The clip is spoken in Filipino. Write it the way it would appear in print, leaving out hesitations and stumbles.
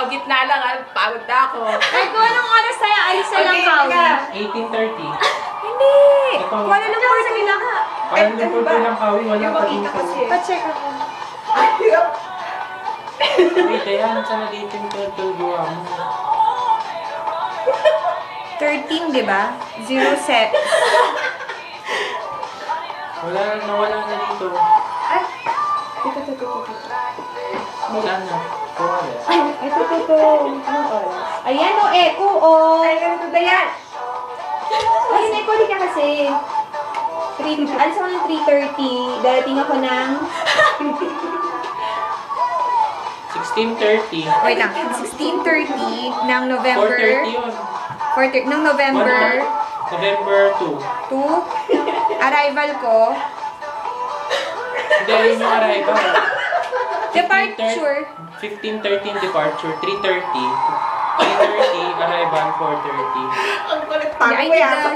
O, gitna lang, pagod na ako. Ay, kung anong oras tayo, alis na lang Kawi. 18:30. Hindi! Ito. Kuala Lumpur sa na. Parang Lumpur po ng Kawi, wala pa dito. Pa-check ako. Wait, ayan, sana dito yung tulgawa mo. 13, di ba? 0 set. Nawala na dito. Ay! Ito. Sana. Kuwala. Ito. Anong oras? Ayan o, Echo o. Ay, ganito ba yan? Ay, Echo, di ka kasi. Alis ako ng 3:30. Darating ako ng... 16:30. Wait lang. 16:30 ng November... 4:30 yun. Ng November... November 2. 2. Arrival ko. Hindi, yun yung arrival. Departure. 15:13 departure, 3:30. 3:30 arrival, 4:30. Ang kulit I need the